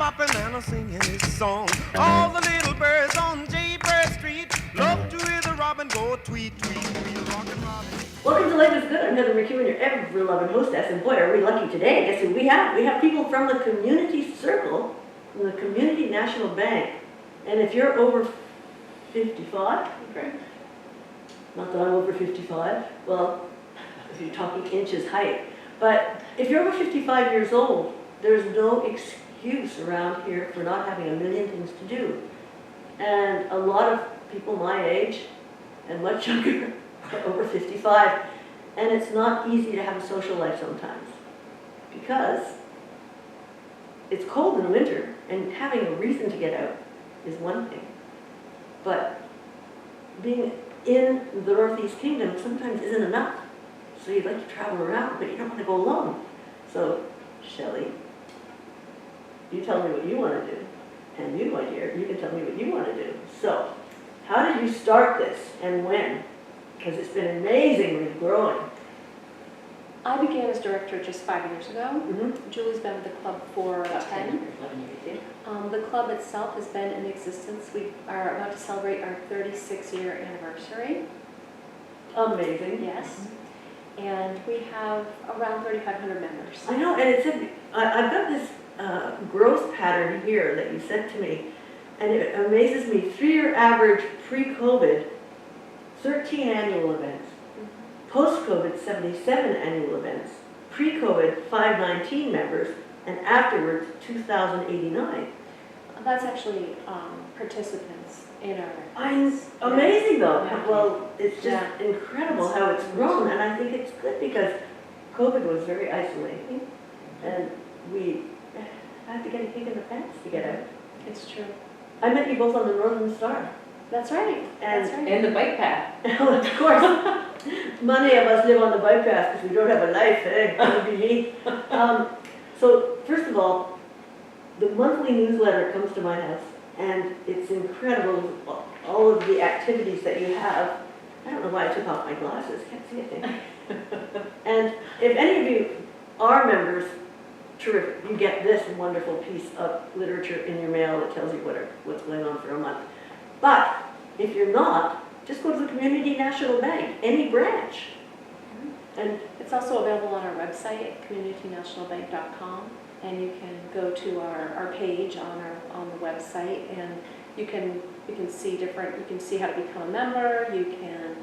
bopping and a singing his song. All the little birds on Jaybird Street love to hear the robin go tweet, tweet, tweet, rockin' robin. Welcome to Life is Good. I'm Heather McEwen, your ever-loving hostess, and boy, are we lucky today. Guess who we have? We have people from the Community Circle, from the Community National Bank. And if you're over 55, okay. Not that I'm over 55, well, if you're talking inches height, but if you're over 55 years old, there's no excuse around here for not having a million things to do. And a lot of people my age and much younger are over 55, and it's not easy to have a social life sometimes because it's cold in the winter, and having a reason to get out is one thing, but being in the Northeast Kingdom sometimes isn't enough. So you'd like to travel around, but you don't want to go alone. So, Shelly, you tell me what you want to do, and you, my dear, you can tell me what you want to do. So, how did you start this, and when? Because it's been amazingly growing. I began as director just 5 years ago. Julie's been with the club for 10. The club itself has been in existence. We are about to celebrate our 36-year anniversary. Amazing. Yes. And we have around 3,500 members. I know, and it said, I've got this growth pattern here that you sent to me, and it amazes me. 3-year average pre-COVID, 13 annual events. Post-COVID, 77 annual events. Pre-COVID, 519 members, and afterwards, 2,089. That's actually participants in our events. Amazing though. Yeah. Well, it's just incredible how it's grown, and I think it's good because COVID was very isolating, and we had to get a kick in the pants to get out. It's true. I met you both on the Northern Star. That's right. And the bike path. Of course. Many of us live on the bike path because we don't have a life, eh? That would be me. So, first of all, the monthly newsletter comes to my house, and it's incredible, all of the activities that you have. I don't know why I took off my glasses, can't see a thing. And if any of you are members, terrific, you get this wonderful piece of literature in your mail that tells you what's going on for a month. But if you're not, just go to the Community National Bank, any branch. And it's also available on our website, communitynationalbank.com, and you can go to our page on the website, and you can see how to become a member. You can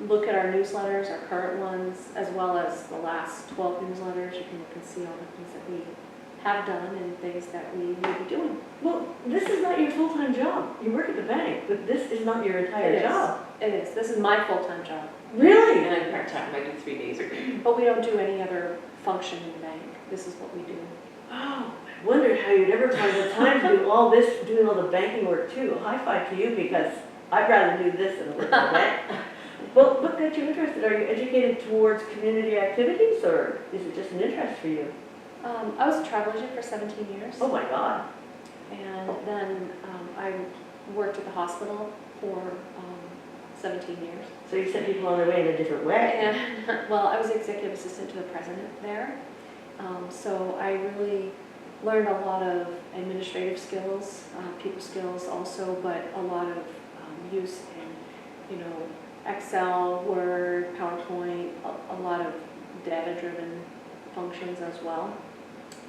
look at our newsletters, our current ones, as well as the last 12 newsletters. You can look and see all the things that we have done and things that we may be doing. Well, this is not your full-time job. You work at the bank, but this is not your entire job. It is. This is my full-time job. Really? And I'm part-time. I do 3 days a week. But we don't do any other function in the bank. This is what we do. Oh, I wondered how you'd ever find the time to do all this, doing all the banking work too. High five to you, because I'd rather do this than work at the bank. Well, what got you interested? Are you educated towards community activities, or is it just an interest for you? I was a travel agent for 17 years. Oh my God. And then I worked at the hospital for 17 years. So you sent people on their way in a different way? And, well, I was executive assistant to the president there. So I really learned a lot of administrative skills, people skills also, but a lot of use in, Excel, Word, PowerPoint, a lot of data-driven functions as well.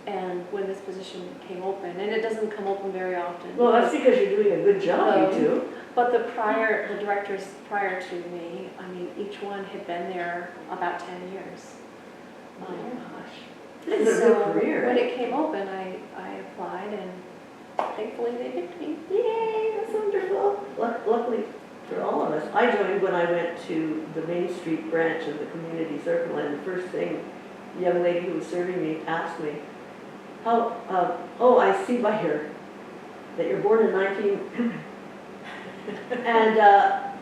And when this position came open, and it doesn't come open very often. Well, that's because you're doing a good job, you two. But the directors prior to me, I mean, each one had been there about 10 years. Oh my gosh. This is a good career. When it came open, I applied, and thankfully they picked me. Yay, that's wonderful. Luckily for all of us, I joined when I went to the Main Street branch of the Community Circle, and the first thing the young lady who was serving me asked me, I see by here that you're born in 19... And I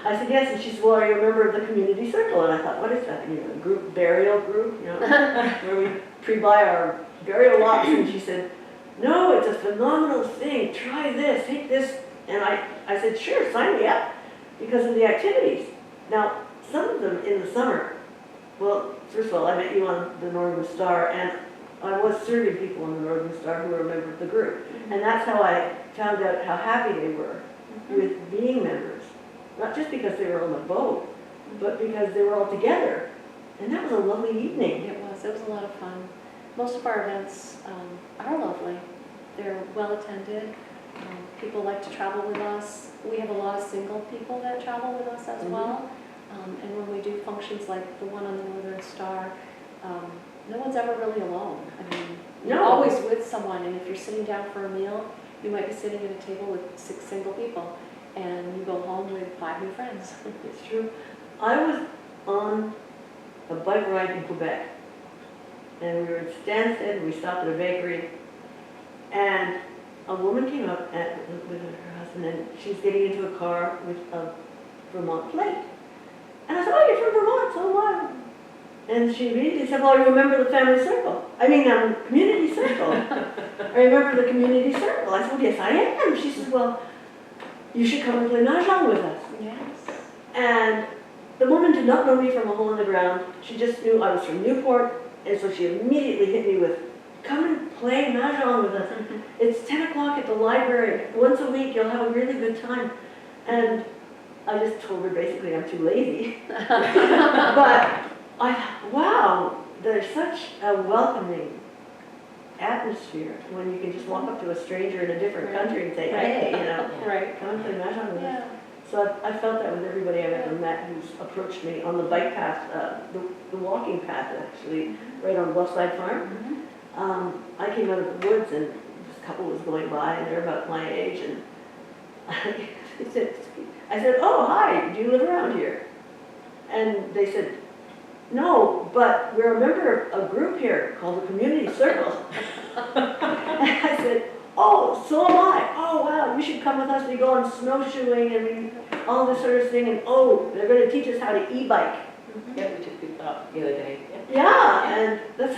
said, yes, and she said, well, are you a member of the Community Circle? And I thought, what is that? A group, burial group, where we pre-buy our burial lots. And she said, no, it's a phenomenal thing. Try this, take this. And I said, sure, sign me up because of the activities. Now, some of them in the summer, well, first of all, I met you on the Northern Star, and I was serving people in the Northern Star who were a member of the group. And that's how I found out how happy they were with being members. Not just because they were on the boat, but because they were all together. And that was a lovely evening. It was a lot of fun. Most of our events are lovely. They're well attended. People like to travel with us. We have a lot of single people that travel with us as well. And when we do functions like the one on the Northern Star, no one's ever really alone. I mean, you're No. always with someone, and if you're sitting down for a meal, you might be sitting at a table with 6 single people, and you go home with 5 new friends. It's true. I was on a bike ride in Quebec, and we were in Stansted, and we stopped at a bakery, and a woman came up with her husband, and she was getting into a car with a Vermont plate. And I said, "Oh, you're from Vermont, so what?" And she immediately said, "Well, you remember the family circle? Community circle." "I remember the community circle." I said, "Well, yes, I am." She says, "Well, you should come and play mahjong with us." Yes. And the woman did not know me from a hole in the ground. She just knew I was from Newport, and so she immediately hit me with, "Come and play mahjong with us. It's 10 o'clock at the library. Once a week, you'll have a really good time." And I just told her basically I'm too lazy. But I thought, wow, there's such a welcoming atmosphere when you can just walk up to a stranger in a different country and say, "Hey, Right. come and play mahjong with us." Yeah. So I felt that with everybody I've ever met who's approached me on the bike path, the walking path actually, right on Bluffside Farm. I came out of the woods and this couple was going by and they're about my age, and I said, "Oh, hi, do you live around here?" And they said, "No, but we're a member of a group here called the Community Circle." And I said, "Oh, so am I. Oh, wow, you should come with us. We go on snowshoeing and all this sort of thing. And oh, they're going to teach us how to e-bike." Yeah, we took people out the other day. Yeah, and that's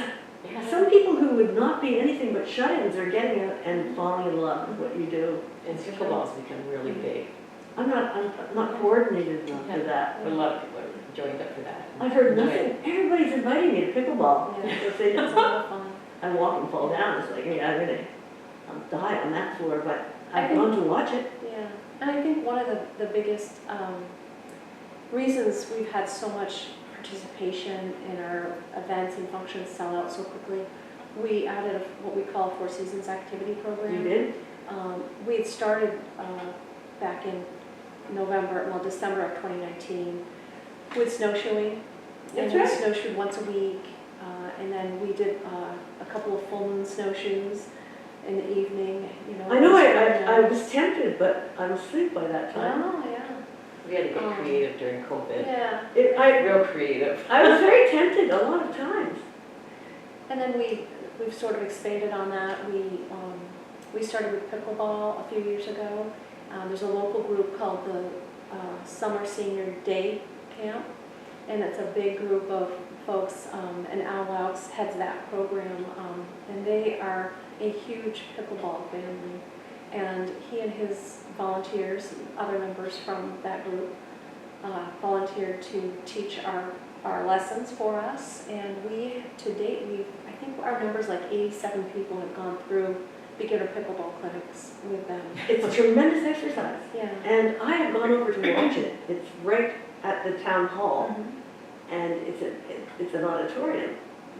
Yeah. some people who would not be anything but shut-ins are getting it and falling in love with what you do. And pickleball's become really big. I'm not coordinated enough for that. But a lot of people are joined up for that. I've heard nothing. Everybody's inviting me to pickleball. Yeah. If they It's don't, a lot of fun. I walk and fall down. It's like, yeah, I'll die on that floor, but I I've think- gone to watch it. Yeah, and I think one of the biggest reasons we've had so much participation in our events and functions sell out so quickly, we added what we call a 4 Seasons activity program. You did? We had started back in December of 2019 with snowshoeing. That's And right. we snowshoed once a week, and then we did a couple of full moon snowshoes in the evening, I know, I was was tempted, but I was asleep by that time. Oh, yeah. We had to get creative during COVID. Yeah. Real creative. I was very tempted a lot of times. And then we've sort of expanded on that. We started with pickleball a few years ago. There's a local group called the Summer Senior Day Camp, and it's a big group of folks, and Al Laux heads that program, and they are a huge pickleball family. And he and his volunteers, other members from that group, volunteered to teach our lessons for us. And to date, I think our numbers, like 87 people have gone through beginner pickleball clinics with them. It's a tremendous exercise. Yeah. And I have gone over to watch it. It's right at the town hall, Mhm. and it's an auditorium,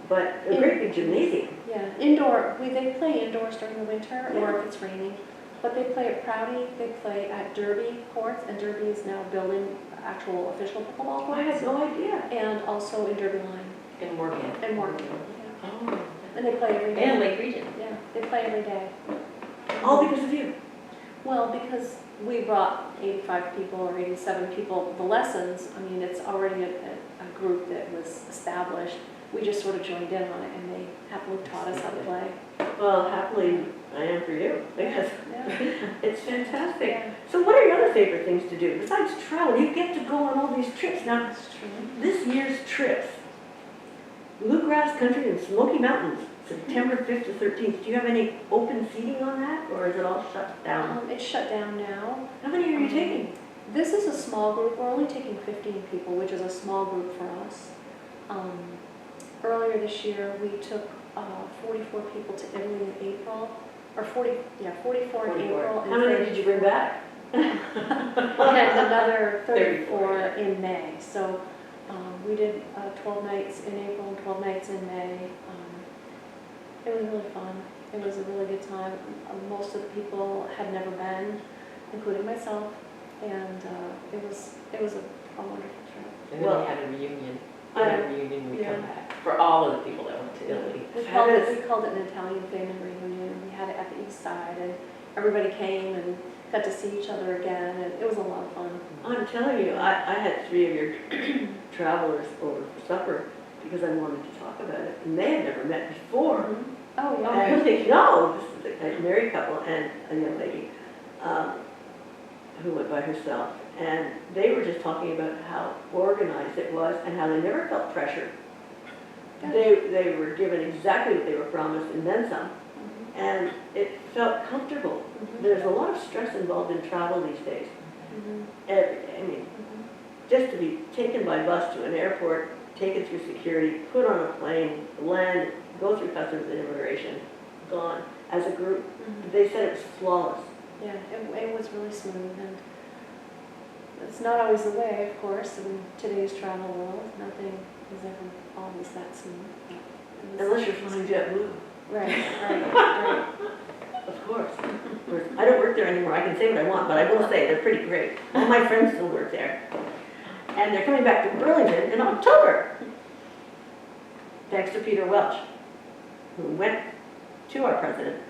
but a great big gymnasium. Yeah, indoor, they play indoors during the winter or Yeah. if it's raining. But they play at Prouty, they play at Derby courts, and Derby is now building actual official pickleball I had courts. no idea. And also in Derby Line And Morey. and Morgan. Yeah. Oh. And they play every day. And Lake Region. Yeah, they play every day. All because of you. Well, because we brought 85 people or 87 people, the lessons, I mean, it's already a group that was established. We just sort of joined in on it, and they happily taught us how to play. Well, happily, I am for you, because Yeah. it's fantastic. Yeah. So what are your other favorite things to do? Besides travel, you get to go on all these trips. Now, That's true. this year's trips, Bluegrass Country and Smoky Mountains, September 5th to 13th. Do you have any open seating on that, or is it all shut down? It's shut down now. How many are you taking? This is a small group. We're only taking 15 people, which is a small group for us. Earlier this year, we took 44 people to Italy in April, or 44 in 44. April. How many did you bring back? And another 34 in May. So we did 12 nights in April and 12 nights in May. It was really fun. It was a really good time. Most of the people had never been, including myself, and it was a wonderful trip. And then we had a reunion. We had a reunion when we come back, for all of the people that went to Italy. We called it an Italian family reunion. We had it at the East Side, and everybody came and got to see each other again, and it was a lot of fun. I'm telling you, I had 3 of your travelers over for supper because I wanted to talk about it, and they had never met before. Oh, And I was thinking, no, this is a married couple and a young lady who went by herself. And they were just talking about how organized it was and how they never felt pressure. They were given exactly what they were promised and then some. And it felt comfortable. There's a lot of stress involved in travel these days. I mean, just to be taken by bus to an airport, taken through security, put on a plane, land, go through customs and immigration, gone as a group. They said it was flawless. Yeah, it was really smooth, and it's not always the way, of course, in today's travel world. Nothing is ever always that smooth. Unless you're flying JetBlue. Right. Of course. I don't work there anymore. I can say what I want, but I will say they're pretty great. All my friends still work there. And they're coming back to Burlington in October. Thanks to Peter Welch, who went to our president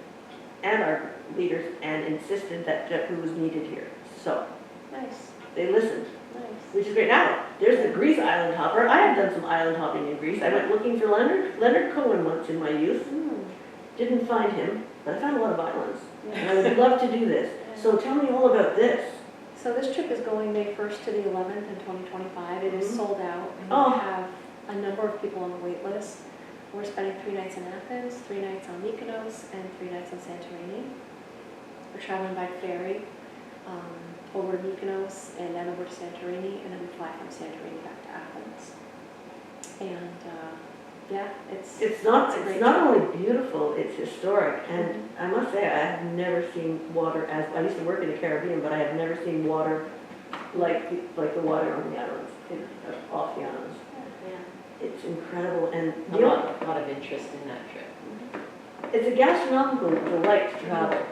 and our leaders and insisted that JetBlue was needed here. So Nice, they listened, nice. which is great. Now, there's the Greece island hopper. I have done some island hopping in Greece. I went looking for Leonard Cohen once in my youth. Didn't find him, but I found a lot of islands. And I would love to do this. So tell me all about this. So this trip is going May 1st to the 11th in 2025. It is sold out. And Oh. we have a number of people on the wait list. We're spending 3 nights in Athens, 3 nights on Mykonos, and 3 nights on Santorini. We're traveling by ferry over to Mykonos and then over to Santorini, and then we fly from Santorini back to Athens. And yeah, It's not a great only beautiful, it's historic. And I must say, I have never seen water as, I used to work in the Caribbean, but I have never seen water like the water on the islands, off the islands. It's incredible, and A lot of interest in that trip. it's a gastronomical delight to travel.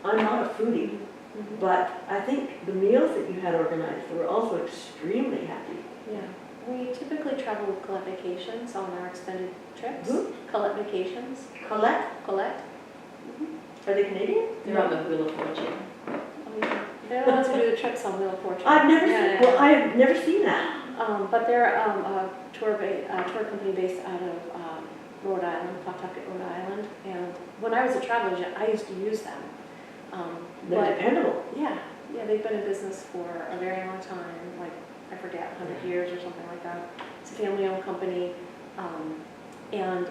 I'm not a foodie, but I think the meals that you had organized were also extremely happy. Yeah, we typically travel with Colette Vacations on our extended trips. Who? Colette Vacations. Colette, Colette. are they Canadian? They're on the Wheel of Fortune. They're the ones who do the trips on Wheel of Fortune. I've never Yeah, seen, well, I have never seen that. But they're a tour company based out of Rhode Island, Pawtucket, Rhode Island. And when I was a travel agent, I used to use them. They're But dependable. yeah, they've been in business for a very long time, like, I forget, 100 years or something like that. It's a family-owned company, and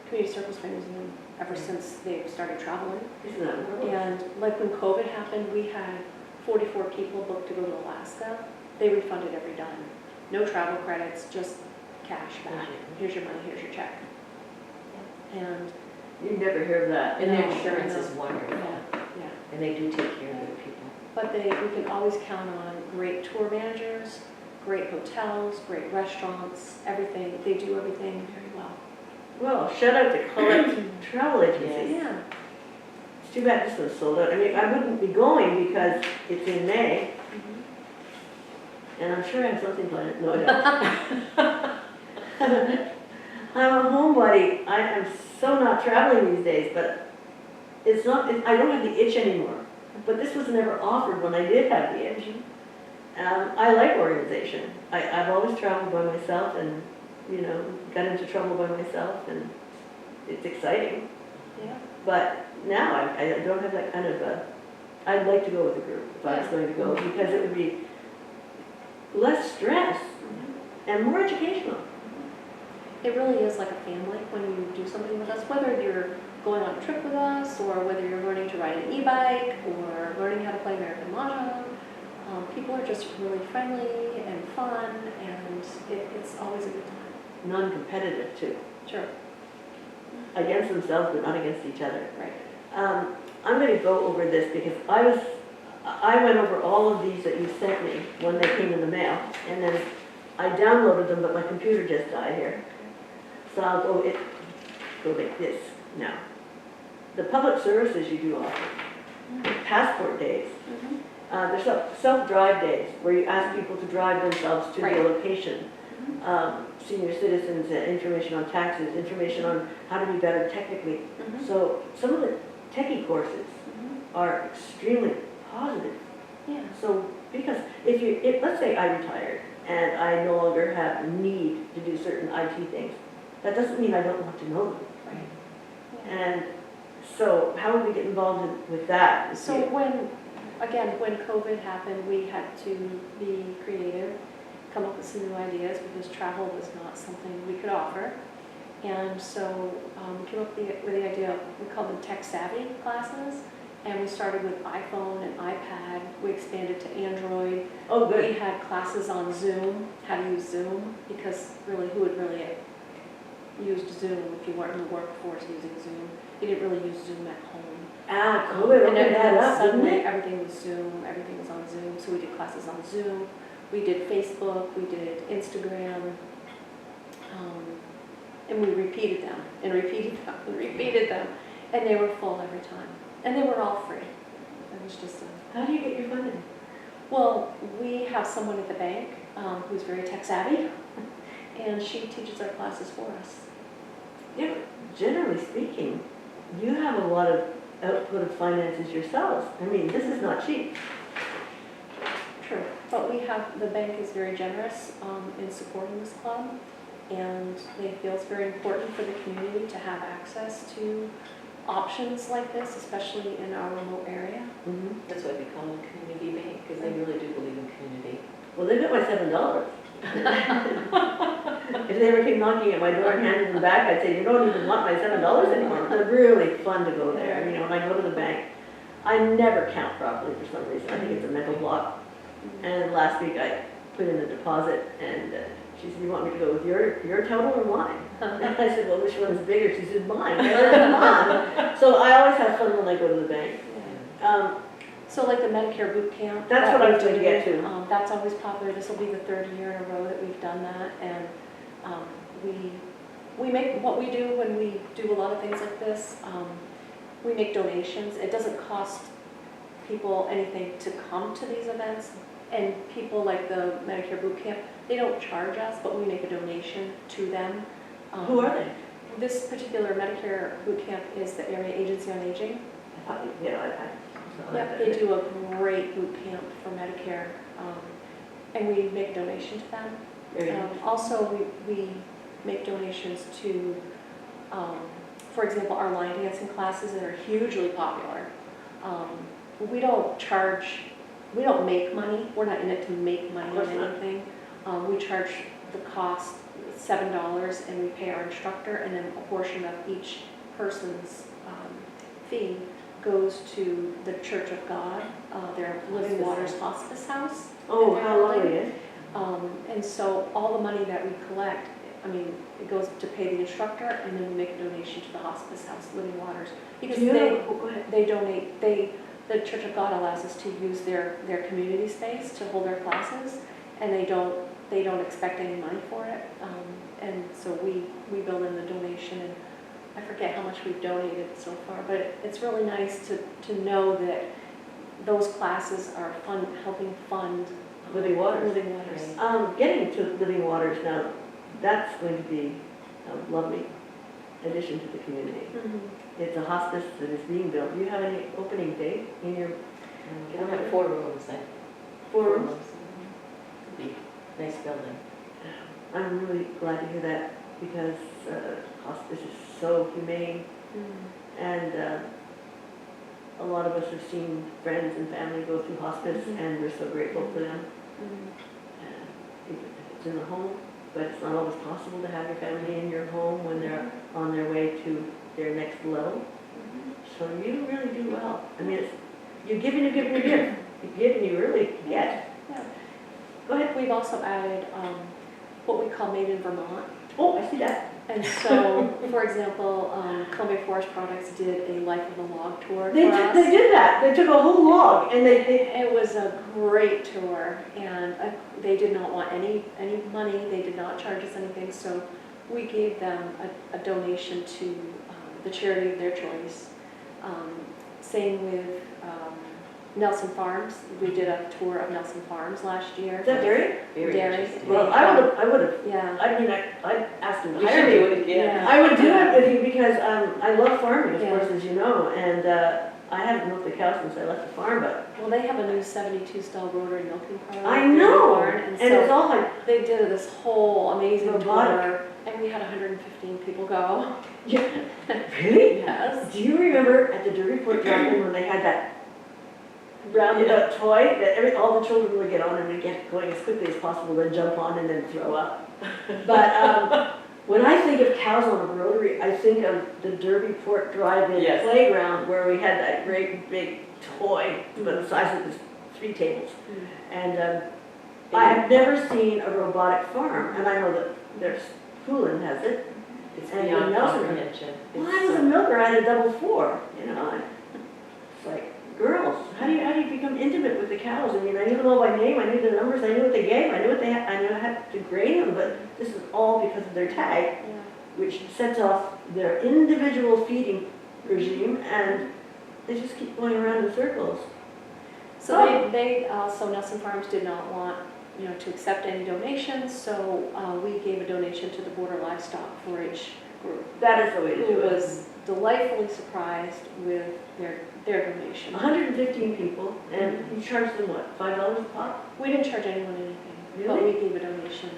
Community Circle's been using them ever since they started traveling. Isn't that wonderful? And like when COVID happened, we had 44 people booked to go to Alaska. They refunded every dime. No travel credits, just cash back. Here's your money, here's your check. And You never hear of that. And their No, insurance no. is wonderful. yeah. And they do take care of their people. But we can always count on great tour managers, great hotels, great restaurants, everything. They do everything very well. Well, shout out to Colette Travel Agency. Yeah. It's too bad this one's sold out. I mean, I wouldn't be going because it's in May, and I'm sure I have something planned. No, I don't. I'm a homebody. I am so not traveling these days, but it's not, I don't have the itch anymore. But this was never offered when I did have the itch. I like organization. I've always traveled by myself and, got into trouble by myself, and it's exciting. Yeah. But now I don't have that kind of I'd like to go with a group if I was going to go, because it would be less stress and more educational. It really is like a family when you do something with us, whether you're going on a trip with us or whether you're learning to ride an e-bike or learning how to play American Mahjong. People are just really friendly and fun, and it's always a good time. Non-competitive too. Sure. against themselves, but not against each other. Right. I'm going to go over this because I went over all of these that you sent me when they came in the mail, and then I downloaded them, but my computer just died here. So I'll go like this now. The public services you do offer, passport days, there's self-drive days where you ask people to drive themselves to Right. their location. Senior citizens, information on taxes, information on how to be better technically. So some of the techie courses are extremely positive. Yeah. So because if let's say I retired and I no longer have need to do certain IT things, that doesn't mean I don't want to know them. Right. Yeah. And so how would we get involved with that? So when COVID happened, we had to be creative, come up with some new ideas because travel was not something we could offer. And so we came up with the idea of, we call them tech savvy classes. And we started with iPhone and iPad. We expanded to Android. Oh, We good. had classes on Zoom, how to use Zoom, because really, who would really use Zoom if you weren't in the workforce using Zoom? You didn't really use Zoom at home. COVID And opened then that up, didn't suddenly it? everything was Zoom, everything was on Zoom. So we did classes on Zoom. We did Facebook, we did Instagram, and we repeated them and repeated them and repeated them. And they were full every time. And they were all free. It was just How do you get your funding? well, we have someone at the bank who's very tech savvy, and she teaches our classes for us. Yeah, generally speaking, you have a lot of output of finances yourselves. I mean, this is not cheap. True. But the bank is very generous in supporting this club, and they feel it's very important for the community to have access to options like this, especially in our remote area. That's why we call them community bank, because they really do believe in community. Well, they got my $7. If they ever came knocking at my door and handed them back, I'd say, you don't even want my $7 anymore. They're really fun to go there, you know, when I go to the bank. I never count properly for some reason. I think it's a mental block. And last week I put in a deposit and she said, you want me to go with your total or mine? And I said, well, which one's bigger? She said, mine. I said, mine. So I always have fun when I go to the bank. So like the Medicare boot camp. That's that what I we was going to do, get to. That's always popular. This will be the third year in a row that we've done that. And we make, what we do when we do a lot of things like this, we make donations. It doesn't cost people anything to come to these events. And people like the Medicare boot camp, they don't charge us, but we make a donation to them. Who are they? This particular Medicare boot camp is the Area Agency on Aging. I thought, you know, Yep, they do a great boot camp for Medicare, and we make a donation to them. Also, we make donations to, for example, our line dancing classes that are hugely popular. We don't make money. We're not in it to make money on anything. We charge the cost $7, and we pay our instructor, and then a portion of each person's fee goes to the Church of God, their Living Waters Hospice House. Oh, how lovely, eh? And so all the money that we collect, I mean, it goes to pay the instructor, and then we make a donation to the Hospice House, Living Waters. Because they donate, the Church of God allows us to use their community space to hold our classes, and they don't expect any money for it. And so we build in the donation, and I forget how much we've donated so far, but it's really nice to know that those classes are helping fund Living Waters. Living Waters. Getting to Living Waters now, that's going to be a lovely addition to the community. It's a hospice that is being built. Do you have any opening date in your? We don't have 4 rooms, 4 rooms? It'd be a nice building. I'm really glad to hear that because hospice is so humane, and a lot of us have seen friends and family go through hospice, and we're so grateful for them. If it's in the home, but it's not always possible to have your family in your home when they're on their way to their next level. So you really do well. I mean, you give and you give and you give. You give and you really get. Yeah. Go ahead. We've also added what we call Made in Vermont. Oh, I see that. And so, for example, Columbia Forest Products did a Life of the Log tour They for us. did that. They took a whole log and they It was a great tour, and they did not want any money. They did not charge us anything, so we gave them a donation to the charity of their choice. Same with Nelson Farms. We did a tour of Nelson Farms last year. Is that dairy? Very Dairy. interesting. Well, I would have. Yeah. I mean, I asked him to We hire should me. do it again. Yeah. I would do it with you because I love farming, of Yeah. course, as you know, and I haven't milked the cow since I left the farm, but Well, they have a new 72 style rotary milking parlor. I in the know, barn, and so it's all like, they did this whole amazing Robotic. tour, and we had 115 people go. yeah, really? Yes. Do you remember at the Derby Port drop-in when they had that rounded up toy that all the children would get on and would get going as quickly as possible, then jump on and then throw up? But when I think of cows on a rotary, I think of the Derby Port drive-in Yes. playground where we had that great big toy, about the size of the 3 tables. And I have never seen a robotic farm, and I know that there's Poulin has it. It's And beyond Nelson- comprehension. Well, I was a milker, I had a double 4, you know. It's like, girls, how do you become intimate with the cows? I mean, I knew them all by name, I knew their numbers, I knew what they gave, I knew what they had, I knew I had to grade them, but this is all because of their tag, Yeah. which sets off their individual feeding regime, and they just keep going around in circles. So so Nelson Farms did not want, to accept any donations, so we gave a donation to the Border Livestock 4-H group, That is the way to who do it. was delightfully surprised with their donation. 115 people, and you charge them what, $5 a pop? We didn't charge anyone anything, but Really? we gave a donation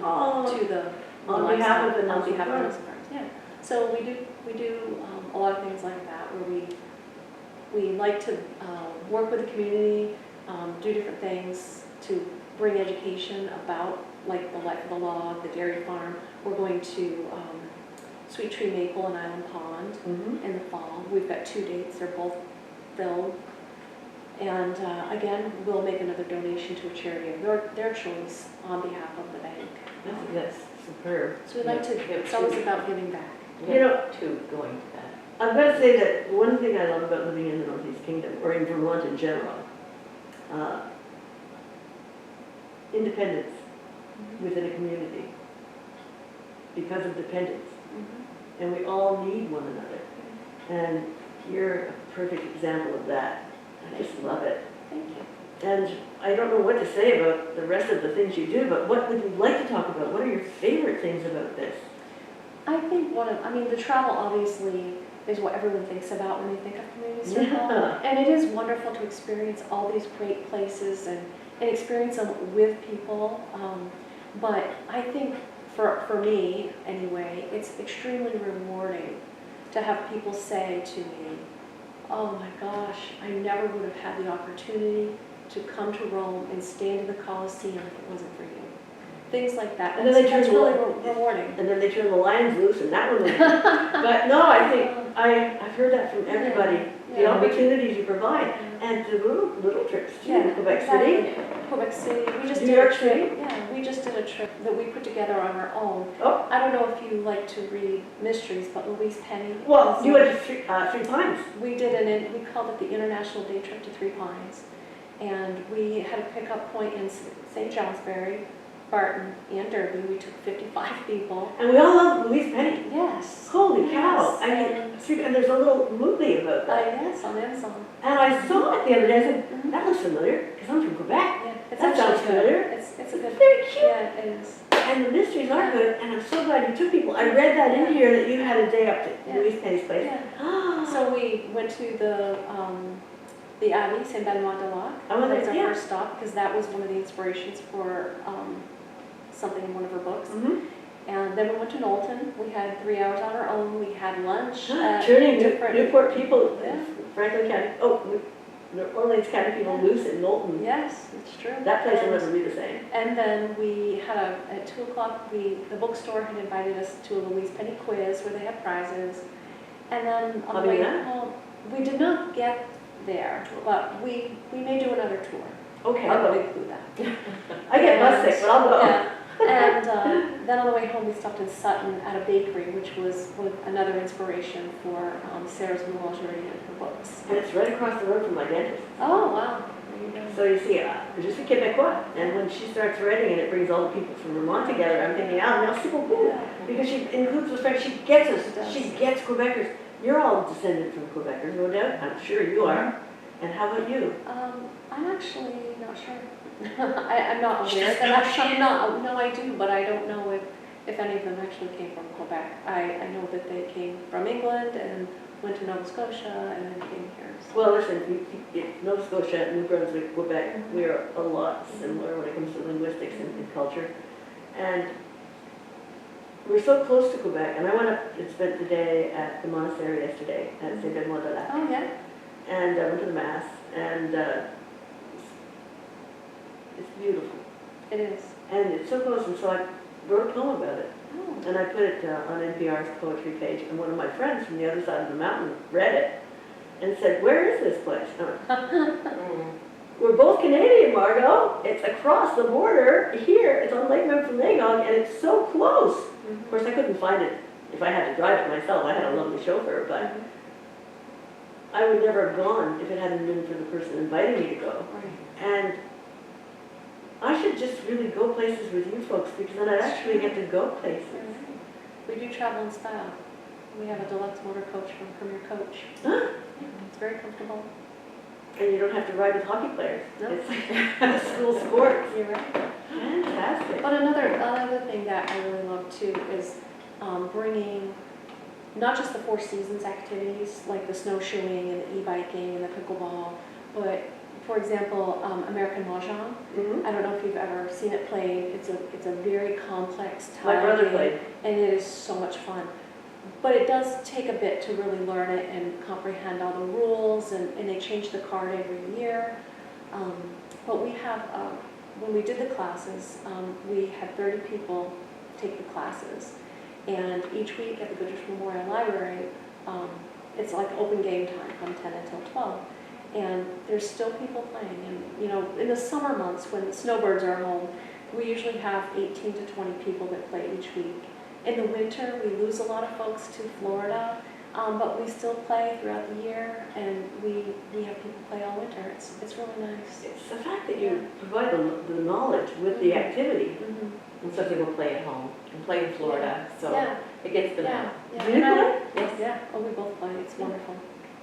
Oh, to the on behalf of the on Nelson behalf of Farms. Nelson Farms. Yeah. So we do a lot of things like that where we like to work with the community, do different things to bring education about like the life of the log, the dairy farm. We're going to Sweet Tree Maple and Island Pond Mhm. in the fall. We've got 2 dates, they're both filled. And again, we'll make another donation to a charity of their choice on behalf of the bank. That's superb. So we like to, it's always about giving back. You know, 2 going to that. I've got to say that one thing I love about living in the Northeast Kingdom, or in Vermont in general, independence within a community because of dependence. And we all need one another. And you're a perfect example of that. I just love it. Thank you. And I don't know what to say about the rest of the things you do, but what would you like to talk about? What are your favorite things about this? I think the travel obviously is what everyone thinks about when they think of community circle. Yeah. And it is wonderful to experience all these great places and experience them with people. But I think for me anyway, it's extremely rewarding to have people say to me, oh my gosh, I never would have had the opportunity to come to Rome and stand in the Colosseum if it wasn't for you. Things like that. And then they That's turn really the- rewarding. And then they turn the lions loose, and that one was, but no, I think, I've heard that from everybody, the Yeah. opportunities you provide, and the little trips too, Yeah, Quebec City. exactly. Quebec City. We just New did York a trip. City? Yeah, we just did a trip that we put together on our own. Oh. I don't know if you like to read mysteries, but Louise Penny. Well, is- you went to Three Pines. We did we called it the International Day Trip to Three Pines. And we had a pickup point in St. Johnsbury, Barton, and Derby. We took 55 people. And we all love Louise Penny. Yes. Holy cow. Yes, I mean, and there's a little movie about that. Yes, on Amazon. And I saw it the other day, I said, that looks familiar, because I'm from Quebec. Yeah, it's That sounds actually good. familiar. It's a good. Very cute. Yeah, it is. And the mysteries are good, and I'm so glad you took people. I read that in here that you had a day up to Yeah. Louise Penny's place. Yeah. So we went to the Abbey, Saint Benoit de Lac. I went That was there, our yeah. first stop because that was one of the inspirations for something in one of her books. Mhm. And then we went to Knowlton. We had 3 hours on our own. We had lunch. at Turning different. Newport people, Yeah. Franklin County, New Orleans County people loose in Knowlton. Yes, it's true. That place will And- never be the same. And then we had at 2 o'clock, the bookstore had invited us to a Louise Penny quiz where they had prizes. And then on How the many way that? home, we did not get there, but we may do another tour. Okay, I'll I'll go. include that. I get bus sick, but I'll go. Yeah. And then on the way home, we stopped in Sutton at a bakery, which was another inspiration for Sarah's menagerie and her books. And it's right across the road from my dentist. Oh, wow. There you go. So you see, je suis Québécois. And when she starts writing and it brings all the people from Vermont together, I'm thinking, ah, merci beaucoup. Yeah. Because she includes the fact she gets She us. does. She gets Quebecers. You're all descended from Quebecers, no doubt. I'm sure you are. And how about you? I'm actually not sure. I'm not aware that I'm not, no, I do, but I don't know if any of them actually came from Quebec. I know that they came from England and went to Nova Scotia and then came here. So. Well, listen, Nova Scotia, New Brunswick, Quebec, we are a lot similar when it comes to linguistics and culture. And we're so close to Quebec. And I went up and spent the day at the monastery yesterday at Saint Benoit de Lac. Oh, yeah? And I went to the Mass. And it's beautiful. It is. And it's so close. And so I wrote a poem about it. Oh. And I put it on NPR's poetry page, and one of my friends from the other side of the mountain read it and said, "Where is this place?" We're both Canadian, Margot. It's across the border here. It's on Lake Memphremagog, and it's so close. Of course, I couldn't find it if I had to drive it myself. I had a lovely chauffeur, but I would never have gone if it hadn't been for the person inviting me to go. Right. And I should just really go places with you folks, because then I'd actually get to go places. We do travel in style. We have a deluxe motor coach from Premier Coach. It's very comfortable. And you don't have to ride with hockey players. No. It's like school sports. You're right. Fantastic. But another thing that I really love too is bringing not just the Four Seasons activities like the snowshoeing and the e-biking and the pickleball, but for example, American Mahjong. Mm-hmm. I don't know if you've ever seen it played. It's a very complex My tile brother game, played. and it is so much fun. But it does take a bit to really learn it and comprehend all the rules, and they change the card every year. But we have, when we did the classes, we had 30 people take the classes. And each week at the Goodrich Memorial Library, it's like open game time from 10 until 12. And there's still people playing. And, you know, in the summer months when the snowbirds are home, we usually have 18 to 20 people that play each week. In the winter, we lose a lot of folks to Florida, but we still play throughout the year, and we have people play all winter. It's really nice. It's the fact that you provide the knowledge with the activity. Mm-hmm. And some people play at home and play in Florida, so Yeah. it gets them Yeah. out. Yeah. Do you play? Yes. Yeah. Oh, we both play. It's wonderful.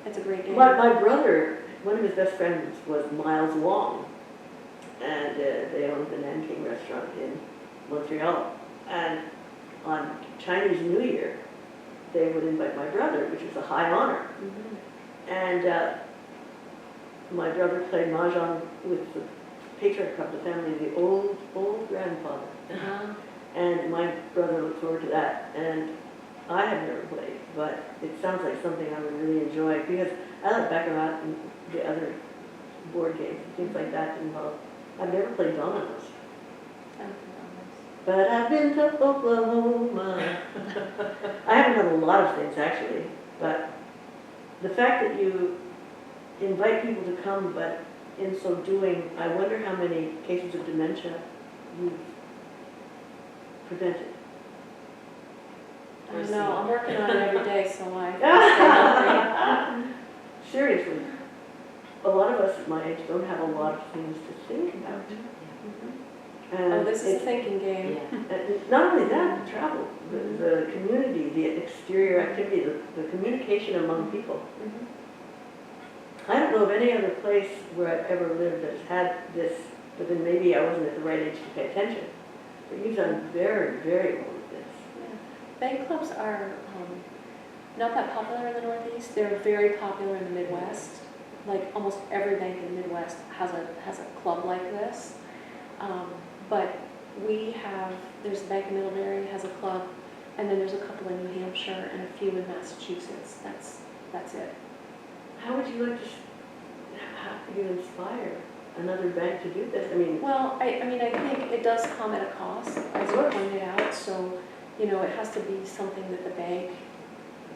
It's a great game. My brother, one of his best friends was Miles Wong, and they owned the Nanking restaurant in Montreal. And on Chinese New Year, they would invite my brother, which was a high honor. Mm-hmm. And my brother played Mahjong with the patriarch of the family, the old grandfather. Uh-huh. And my brother looked forward to that. And I have never played, but it sounds like something I would really enjoy, because I like baccarat and the other board games and things like that involved. I've never played dominoes. But I've been to Oklahoma. I haven't done a lot of things, actually, but the fact that you invite people to come, but in so doing, I wonder how many cases of dementia you've prevented. I don't know. I'm working on it every day, so I stay healthy. Seriously, a lot of us at my age don't have a lot of things to think about. And Oh, this is a it's- thinking game. Yeah. and not only that, the travel, the community, the exterior activity, the communication among people. Mm-hmm. I don't know of any other place where I've ever lived that's had this, but then maybe I wasn't at the right age to pay attention. But you've done very, very well with this. Bank clubs are not that popular in the Northeast. They're very popular in the Midwest. Like almost every bank in the Midwest has a club like this. But we have, there's a bank in Middlebury has a club, and then there's a couple in New Hampshire and a few in Massachusetts. That's it. How would you like to, how could you inspire another bank to do this? I mean, Well, I mean, I think it does come at a cost, as you pointed out. So, you know, it has to be something that the bank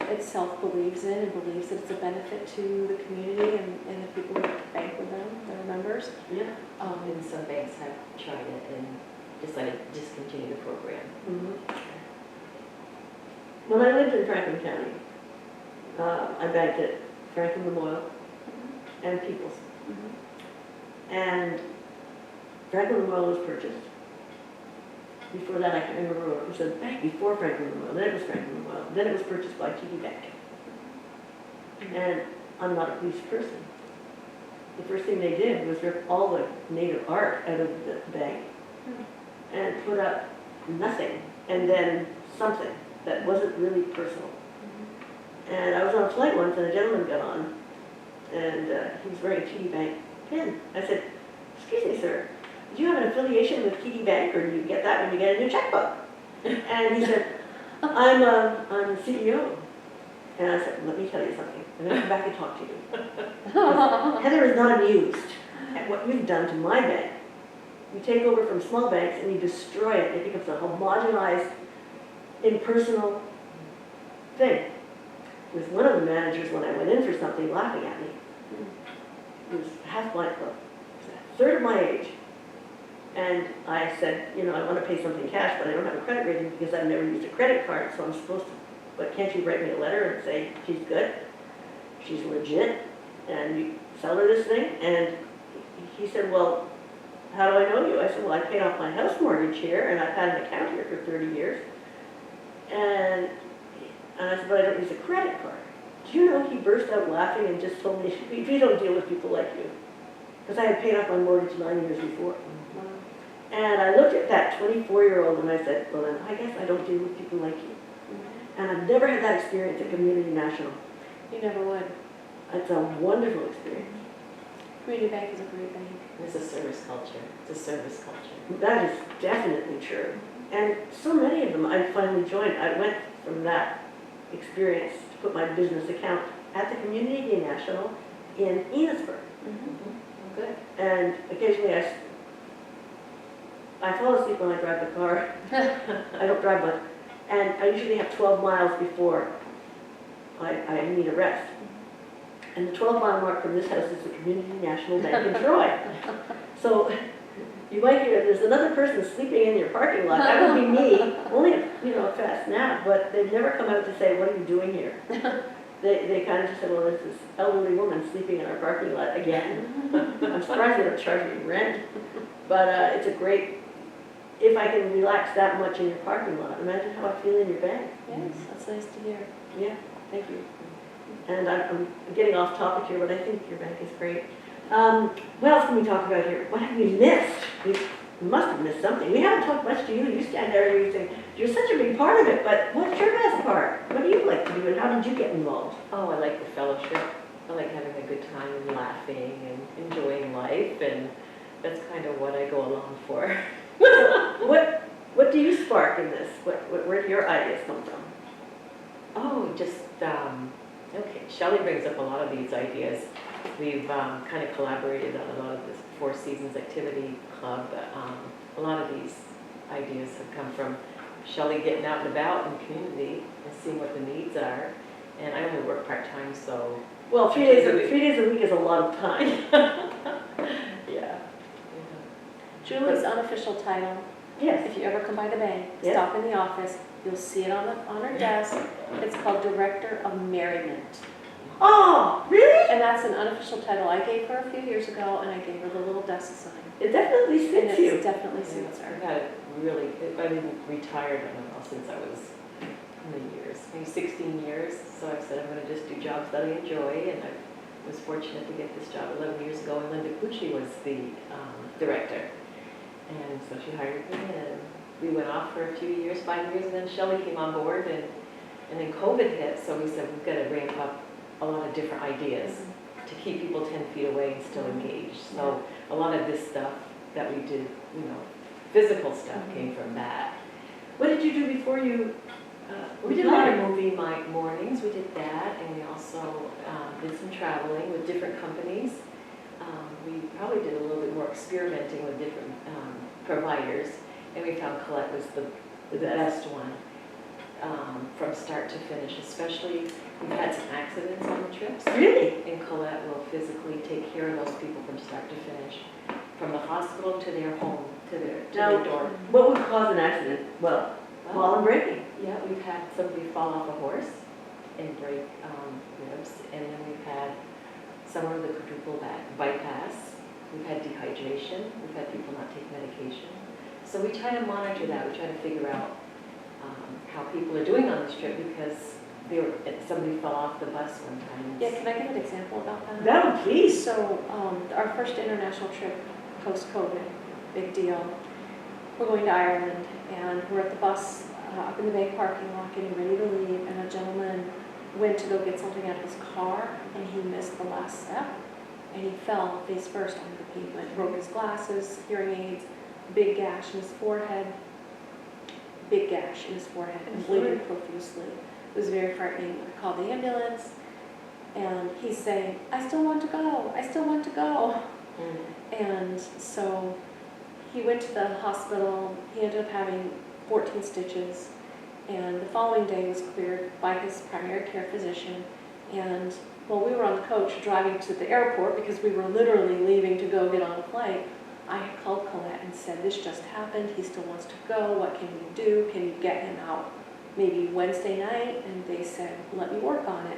itself believes in and believes that it's a benefit to the community and the people who bank with them, their members. yeah. And some banks have tried it and decided to discontinue the program. When I lived in Franklin County, I banked at Franklin Memorial and Peoples. And Franklin Memorial was purchased. Before that, I can't remember what it was, a bank before Franklin Memorial, then it was Franklin Memorial, then it was purchased by TD Bank. And I'm not a police person. The first thing they did was rip all the native art out of the bank and put up nothing, and then something that wasn't really personal. And I was on a flight once, and a gentleman got on, and he was wearing a TD Bank pin. I said, "Excuse me, sir, do you have an affiliation with TD Bank, or do you get that when you get a new checkbook?" And he said, I'm the CEO. And I said, "Let me tell you something. I'm going to come back and talk to you. Because Heather is not amused at what you've done to my bank. You take over from small banks and you destroy it. It becomes a homogenized, impersonal thing." With one of the managers, when I went in for something, laughing at me. He was half my club, a third of my age. And I said, "You know, I want to pay something cash, but I don't have a credit rating because I've never used a credit card, so I'm supposed to. But can't you write me a letter and say she's good, she's legit, and you sell her this thing?" And he said, "Well, how do I know you?" I said, "Well, I paid off my house mortgage here, and I've had an account here for 30 years. And I said, "But I don't use a credit card." Do you know, he burst out laughing and just told me, "We don't deal with people like you." Because I had paid off my mortgage 9 years before. And I looked at that 24-year-old and I said, "Well, then I guess I don't deal with people like you." And I've never had that experience at Community National. You never would. It's a wonderful experience. Community Bank is a great bank. It's a service culture. It's a service culture. That is definitely true. And so many of them I finally joined. I went from that experience to put my business account at the Community National in Enosburg. Oh, good. And occasionally I fall asleep when I drive the car. I don't drive much. And I usually have 12 miles before I need a rest. And the 12-mile mark from this house is the Community National Bank in Troy. So you might hear there's another person sleeping in your parking lot. That would be me, only a fast nap, but they've never come out to say, "What are you doing here?" They kind of just said, "Well, there's this elderly woman sleeping in our parking lot again." I'm surprised they don't charge me rent. But it's a great, if I can relax that much in your parking lot, imagine how I feel in your bank. Yes, that's nice to hear. Yeah, thank you. And I'm getting off topic here, but I think your bank is great. What else can we talk about here? What have we missed? We must have missed something. We haven't talked much to you. You stand there and you think, you're such a big part of it, but what's your best part? What do you like to do and how did you get involved? Oh, I like the fellowship. I like having a good time and laughing and enjoying life, and that's kind of what I go along for. What do you spark in this? Where do your ideas come from? Oh, just, okay, Shelly brings up a lot of these ideas. We've kind of collaborated on a lot of this Four Seasons Activity Club. A lot of these ideas have come from Shelly getting out and about in the community and seeing what the needs are. And I only work part-time, so... Well, 3 days a week is a lot of time. Yeah. Julie's unofficial title, Yes. if you ever come by the bank, Yeah. stop in the office, you'll see it on her desk. It's called Director of Merriment. Oh, really? And that's an unofficial title I gave her a few years ago, and I gave her the little desk sign. It definitely And fits it you. definitely suits I've her. had it really, I've been retired, I don't know, since I was, how many years? Maybe 16 years. So I've said I'm going to just do jobs that I enjoy, and I was fortunate to get this job 11 years ago, and Linda Cucci was the director. And so she hired me, and we went off for a few years, 5 years, and then Shelly came on board, and then COVID hit, so we said we've got to ramp up a lot of different ideas to keep people 10 feet away and still engaged. So a lot of this stuff that we did, physical stuff came from that. What did you do before you We did a lot of movie mornings, we did that, and we also did some traveling with different companies. We probably did a little bit more experimenting with different providers, and we found Colette was the best one from start to finish, especially we've had some accidents on the trips. Really? And Colette will physically take care of those people from start to finish. from the hospital to their home, to their Now- door. What would cause an accident? Well, fall and breaking. Yeah, we've had somebody fall off a horse and break ribs, and then we've had someone with a quadruple bypass. We've had dehydration. We've had people not take medication. So we try to monitor that. We try to figure out how people are doing on this trip because somebody fell off the bus one time. Yeah, can I give an example about that? That would please. So, our first international trip post-COVID, big deal. We're going to Ireland, and we're at the bus up in the bank parking lot getting ready to leave, and a gentleman went to go get something out of his car, and he missed the last step, and he fell face first onto the pavement, broke his glasses, hearing aids, big gash in his forehead, and bleeding profusely. It was very frightening. I called the ambulance, and he's saying, I still want to go, I still want to go. And so he went to the hospital. He ended up having 14 stitches, and the following day was cleared by his primary care physician. And while we were on the coach driving to the airport, because we were literally leaving to go get on a flight, I had called Colette and said, this just happened, he still wants to go, what can we do? Can you get him out maybe Wednesday night? And they said, let me work on it.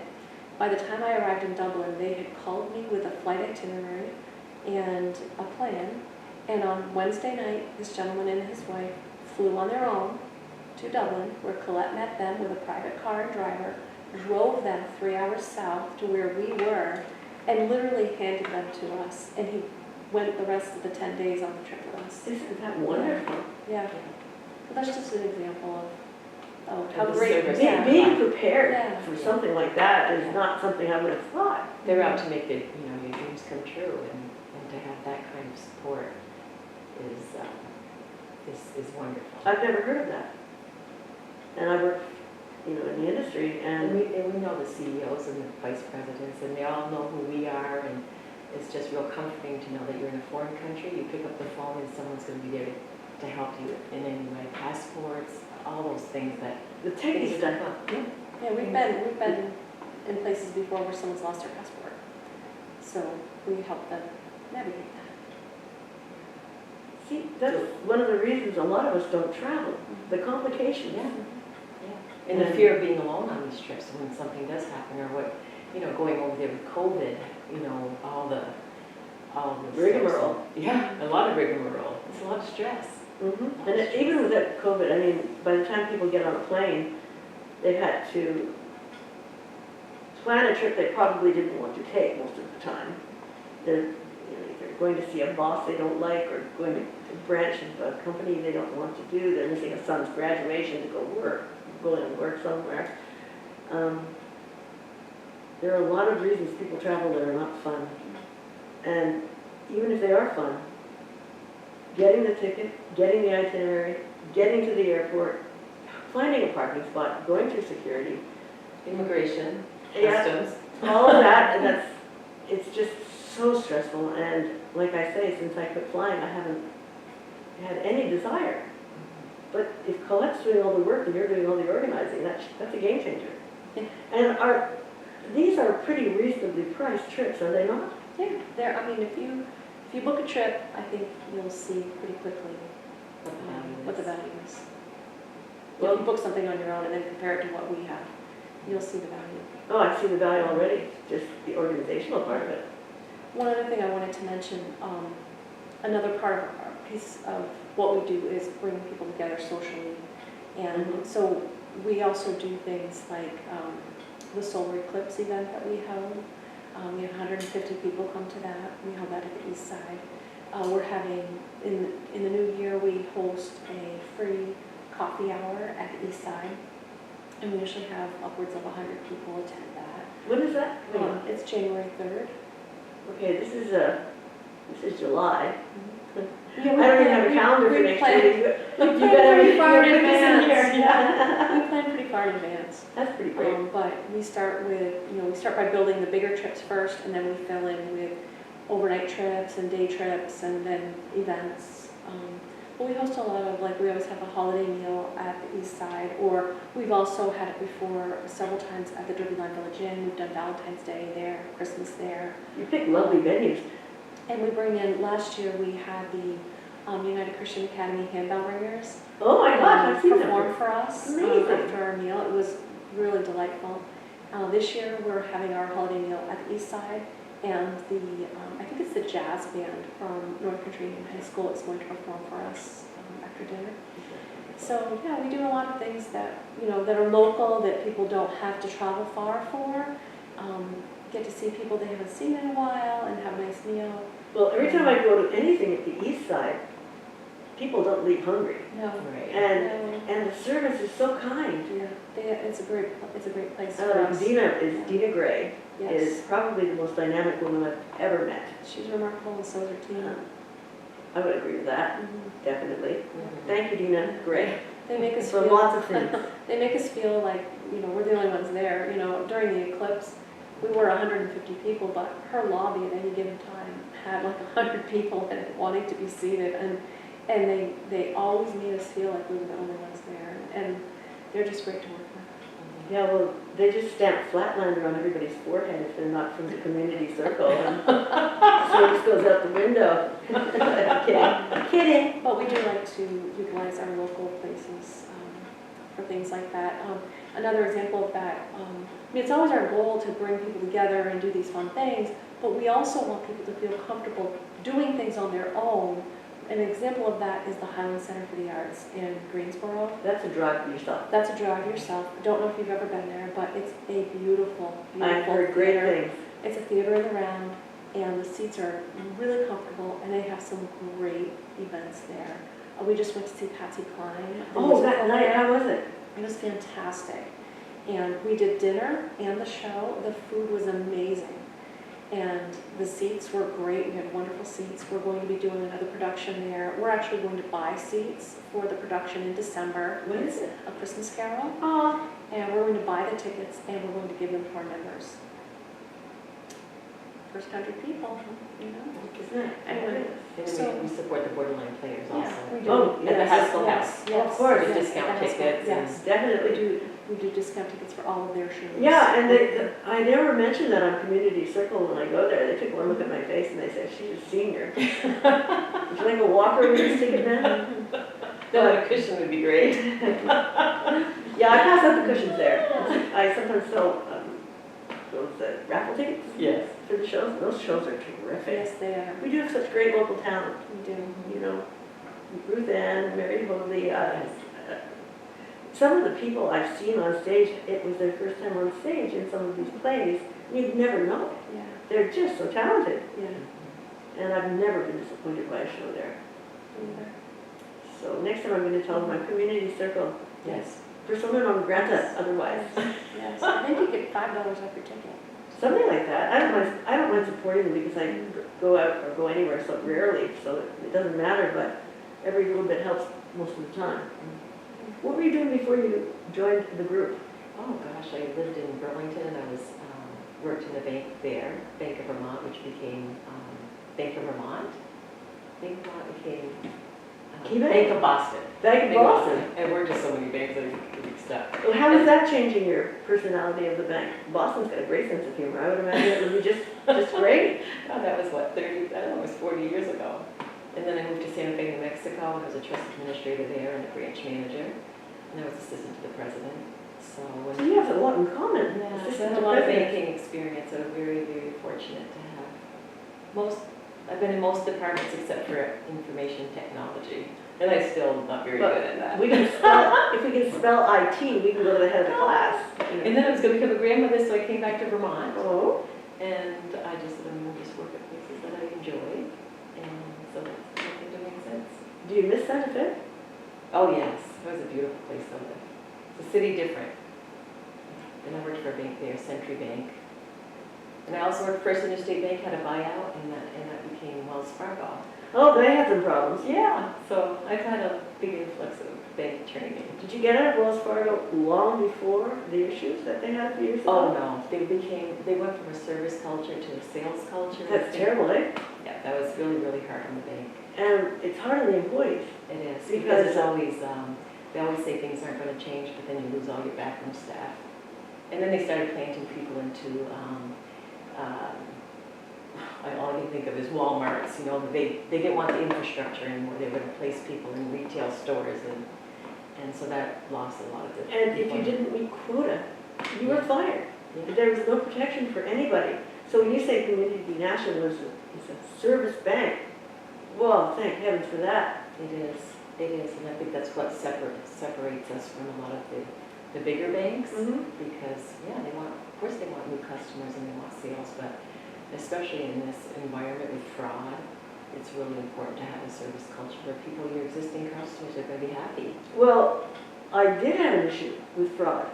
By the time I arrived in Dublin, they had called me with a flight itinerary and a plan. And on Wednesday night, this gentleman and his wife flew on their own to Dublin, where Colette met them with a private car and driver, drove them 3 hours south to where we were, and literally handed them to us. And he went the rest of the 10 days on the trip with us. Isn't that wonderful? Yeah. But that's just an example of how Of the great service. yeah. Being prepared Yeah. for something like that is not something I would have thought. They're out to make your dreams come true, and to have that kind of support is wonderful. I've never heard of that. And I work, in the industry, And and we know the CEOs and the vice presidents, and they all know who we are, and it's just real comforting to know that you're in a foreign country. You pick up the phone and someone's going to be there to help you in any way. Passports, all those things that the techie stuff. Yeah, we've been in places before where someone's lost their passport. So we help them navigate that. See, that's one of the reasons a lot of us don't travel, the complications. Yeah. And the fear of being alone on these trips when something does happen, or what, going over there with COVID, all the Rigmarole. Yeah, a lot of rigmarole. It's a lot of stress. Mm-hmm. And even with that COVID, by the time people get on a plane, they've had to plan a trip they probably didn't want to take most of the time. They're either going to see a boss they don't like, or going to a branch of a company they don't want to do. They're missing a son's graduation to go and work somewhere. There are a lot of reasons people travel that are not fun. And even if they are fun, getting the ticket, getting the itinerary, getting to the airport, finding a parking spot, going through security, Immigration, Yeah. customs. all of that, and it's just so stressful. And like I say, since I quit flying, I haven't had any desire. But if Colette's doing all the work and you're doing all the organizing, that's a game changer. Yeah. And these are pretty reasonably priced trips, are they not? Yeah, if you book a trip, I think you'll see pretty quickly what the value is. Well- If you book something on your own and then compare it to what we have, you'll see the value. Oh, I see the value already, just the organizational part of it. One other thing I wanted to mention, another part of our piece of what we do is bring people together socially. And Mhm. so we also do things like the solar eclipse event that we held. We had 150 people come to that. We held that at the east side. We're having, in the new year, we host a free coffee hour at the east side. And we usually have upwards of 100 people attend that. When is that? It's January 3rd. Okay, this is July. Yeah, I don't even have a calendar for next year. You plan better pretty far in put this in advance. here. Yeah. We plan pretty far in advance. That's pretty great. But we start by building the bigger trips first, and then we fill in with overnight trips and day trips and then events. But we host a lot of, we always have a holiday meal at the east side, or we've also had it before several times at the Derby Line Village Inn. We've done Valentine's Day there, Christmas there. You pick lovely venues. And we bring in, last year we had the United Christian Academy handbell ringers Oh my gosh, I've seen perform them. for us Amazing. after our meal. It was really delightful. This year we're having our holiday meal at the East Side, and the I think it's the jazz band from North Country Union High School is going to perform for us after dinner. So yeah, we do a lot of things that that are local, that people don't have to travel far for. Get to see people they haven't seen in a while and have a nice meal. Well, every time I go to anything at the East Side, people don't leave hungry. No, Right. And the service is so kind. yeah, it's a great place for us. Dina Gray Yes, is probably the most dynamic woman I've ever met. she's remarkable, and so is her team. I would agree with that, Mhm. definitely. Mhm. Thank you, Dina Gray, They make us for feel lots of things. They make us feel like we're the only ones there. During the eclipse, we were 150 people, but her lobby at any given time had like 100 people in it wanting to be seated, and they always made us feel like we were the only ones there, and they're just great to work with. Yeah, well, they just stamp Flatlander on everybody's forehead if they're not from the community circle, and service goes out the window. Kidding. But we do like to utilize our local places for things like that. Another example of that, it's always our goal to bring people together and do these fun things, but we also want people to feel comfortable doing things on their own. An example of that is the Highland Center for the Arts in Greensboro. That's a drive for yourself. That's a drive yourself. I don't know if you've ever been there, but it's a beautiful, I've beautiful heard great theater. things. It's a theater in the round, and the seats are really comfortable, and they have some great events there. We just went to see Patsy Cline. the Oh, that musical night, there. how was it? It was fantastic. And we did dinner and the show. The food was amazing. And the seats were great. We had wonderful seats. We're going to be doing another production there. We're actually going to buy seats for the production in December. What It's is it? A Christmas Carol. Oh, And we're going to buy the tickets, and we're going to give them to our members. First 100 people, isn't it? Anyway, And So- we support the Borderline players Yeah, also. we do. Oh, At the high school Yes, house. yes. Of course. yes, Discount at the high school, tickets and- Yes. Definitely. We do discount tickets for all of their shows. Yeah, and I never mentioned that on Community Circle when I go there. They took one look at my face and they said, she's a senior. Would you like a walker with this ticket, man? No, a cushion would be great. Yeah, I pass out the cushions there. I sometimes sell those raffle tickets Yes. for the shows. Those shows are terrific. Yes, they are. We do have such great local talent, We do. Ruth Ann, Mary Hoadley. Some of the people I've seen on stage, it was their first time on stage in some of these plays. You'd never know. Yeah, They're just so talented. yeah. And I've never been disappointed by a show there. Either. So next time I'm going to tell my community circle, Yes. persona non grata otherwise. Yes, I think you get $5 off your ticket. Something like that. I don't mind supporting them because I go out or go anywhere so rarely, so it doesn't matter, but every little bit helps most of the time. What were you doing before you joined the group? Oh, gosh, I lived in Burlington. I was, worked in the bank there, Bank of Vermont, which became Bank of Vermont. Bank of Vermont became KeyBank? Bank of Boston. Bank of Boston. I worked at so many banks that I get mixed up. Well, how is that changing your personality of the bank? Boston's got a great sense of humor. I would imagine it would be just great. Oh, that was what, 30, I don't know, it was 40 years ago. And then I moved to Santa Fe, New Mexico, and I was a trust administrator there and a branch manager. And I was assistant to the president. So So you have a lot in common. yeah, so I Assistant had a to lot of president. banking experience. I was very, very fortunate to have I've been in most departments except for information technology. And I'm still not very But good at that. We can spell, if we can spell IT, we can go to the head of the class. And then I was going to become a grandmother, so I came back to Vermont. Oh, And I just said, I'm going to just work at places that I enjoy. And so that's what I've been doing since. do you miss Santa Fe? Oh, yes. It was a beautiful place to live. It's a city different. And I worked for a bank there, Century Bank. And I also worked for First Interstate Bank, had a buyout, and that became Wells Fargo. Oh, they had some problems. Yeah, so I've had a big influx of bank training. Did you get out of Wells Fargo long before the issues that they had a few years ago? Oh, no. They went from a service culture to a sales culture. That's terrible, eh? Yeah, that was really, really hard on the bank. And it's hard on the employees. It is, Because- because it's always, they always say things aren't going to change, but then you lose all your backroom staff. And then they started planting people into all I can think of is Walmart's, you know, they didn't want the infrastructure anymore. They would place people in retail stores and so that lost a lot of the. And if you didn't meet quota, you were fired. Yeah. There was no protection for anybody. So when you say Community National is a service bank, well, thank heavens for that. It is, and I think that's what separates us from a lot of the bigger banks, because, yeah, of course they want new customers and they want sales, but especially in this environment with fraud, it's really important to have a service culture where people, your existing customers, are going to be happy. Well, I did have an issue with fraud.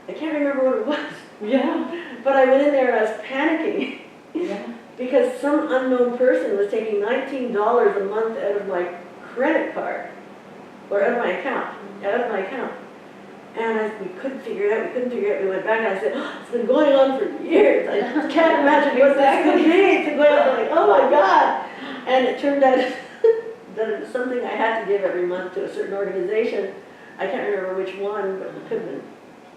I can't remember what it was. Yeah. But I went in there and I was panicking Yeah. because some unknown person was taking $19 a month out of my credit card, or out of my account, And we couldn't figure it out, We went back and I said, oh, it's been going on for years. I can't imagine what that could be. It's been going on for like, oh my God. And it turned out that it was something I had to give every month to a certain organization. I can't remember which one, but it could have been,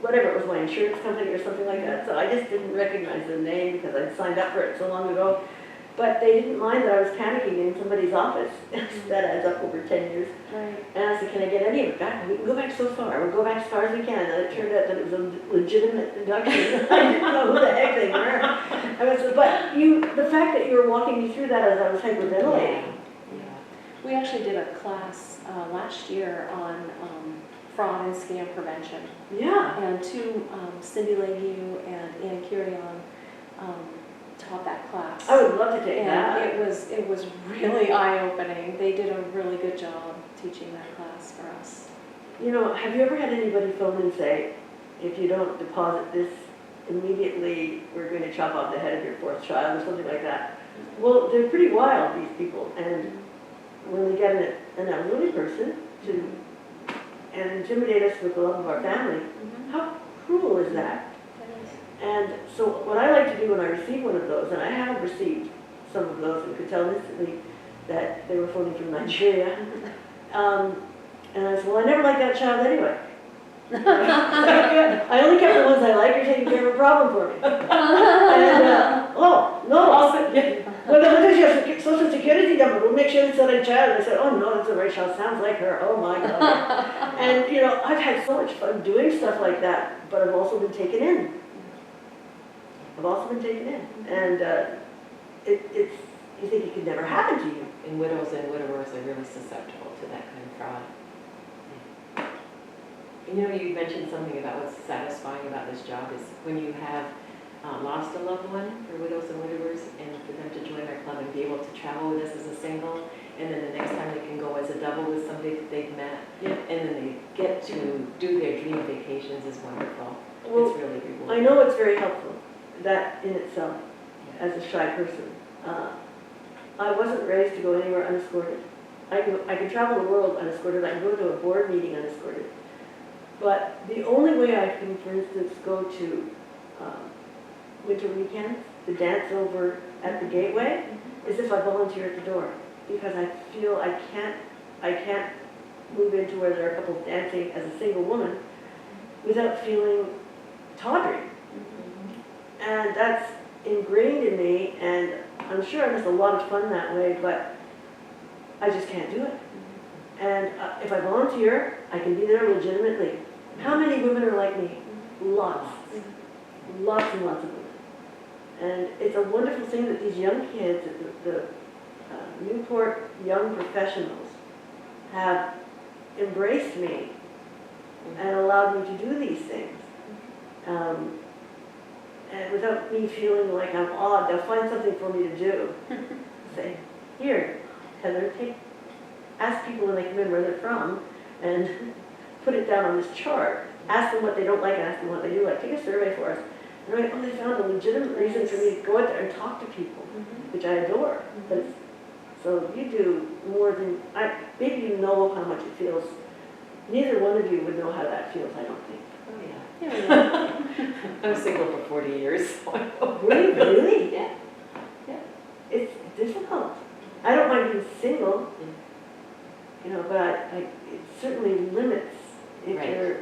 whatever, it was my insurance company or something like that. So I just didn't recognize the name because I'd signed up for it so long ago. But they didn't mind that I was panicking in somebody's office. That adds up over 10 years. Right. And I said, can I get any of it back? We can go back so far. We'll go back as far as we can. And it turned out that it was a legitimate deduction. I didn't know who the heck they were. I said, but the fact that you were walking me through that as I was hyperventilating. Yeah. We actually did a class last year on fraud and scam prevention. Yeah. And Cindy Leahy and Ann Curion taught that class. I would love to take that. And it was really eye-opening. They did a really good job teaching that class for us. You know, have you ever had anybody phone and say, if you don't deposit this immediately, we're going to chop off the head of your fourth child or something like that? Well, they're pretty wild, these people. And when they get an elderly person and intimidate us with the love of our family, how cruel is that? And so what I like to do when I receive one of those, and I have received some of those and could tell instantly that they were phoning from Nigeria, and I said, well, I never liked that child anyway. I only kept the ones I like. You're taking care of a problem for me. And, oh, no. Well, what is your social security number? We'll make sure it's the right child. And I said, oh, no, that's the right child. Sounds like her. Oh, my God. And, you know, I've had so much fun doing stuff like that, but I've also been taken in. And it's, you think it could never happen to you. And widows and widowers are really susceptible to that kind of fraud. You know, you mentioned something about what's satisfying about this job is when you have lost a loved one for widows and widowers, and for them to join our club and be able to travel with us as a single, and then the next time they can go as a double with somebody that they've met, and then they get to do their dream vacations is wonderful. Well, it's really rewarding. I know it's very helpful, that in itself, as a shy person. I wasn't raised to go anywhere unescorted. I can travel the world unescorted. I can go to a board meeting unescorted. But the only way I can, for instance, go to winter weekends to dance over at the Gateway is if I volunteer at the door, because I feel I can't move into where there are couples dancing as a single woman without feeling tawdry. And that's ingrained in me, and I'm sure I miss a lot of fun that way, but I just can't do it. And if I volunteer, I can be there legitimately. How many women are like me? Lots. Lots and lots of women. And it's a wonderful thing that these young kids, the Newport young professionals, have embraced me and allowed me to do these things. And without me feeling like I'm odd, they'll find something for me to do. Say, here, Heather, ask people when they come in where they're from, and put it down on this chart. Ask them what they don't like and ask them what they do like. Take a survey for us. And I'm like, oh, they found a legitimate reason for me to go out there and talk to people, which I adore. But it's, so you do more than, maybe you know how much it feels. Neither one of you would know how that feels, I don't think. Oh, yeah. Yeah. I was single for 40 years. So I know. Really? Yeah. It's difficult. I don't mind being single, you know, but it certainly limits. If Right. you're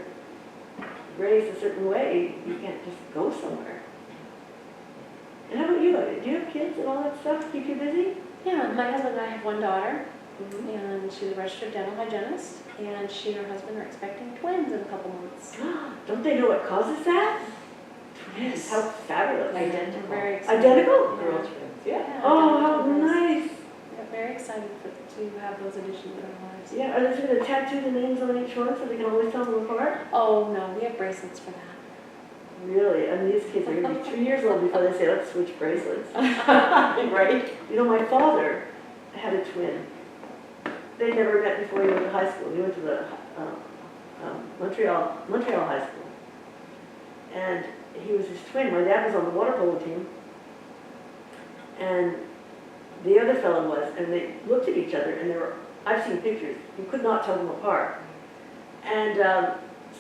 raised a certain way, you can't just go somewhere. And how about you? Do you have kids and all that stuff? Keep you busy? Yeah, my husband and I have one daughter, Mm-hmm. and she's a registered dental hygienist, and she and her husband are expecting twins in a couple months. Don't they know what causes that? Twins. How fabulous. Identical. We're very excited. Identical? Girl twins, yeah. Oh, how identical twins. nice. We're very excited to have those additions in our lives. Yeah, are they going to tattoo the names on each one so they can always tell them apart? Oh, no, we have bracelets for that. Really? And these kids are going to be 3 years old before they say, let's switch bracelets. Right? You know, my father had a twin. They never met before he went to high school. He went to the Montreal High School. And he was his twin. My dad was on the water polo team. And the other fellow was, and they looked at each other, and I've seen pictures, you could not tell them apart. And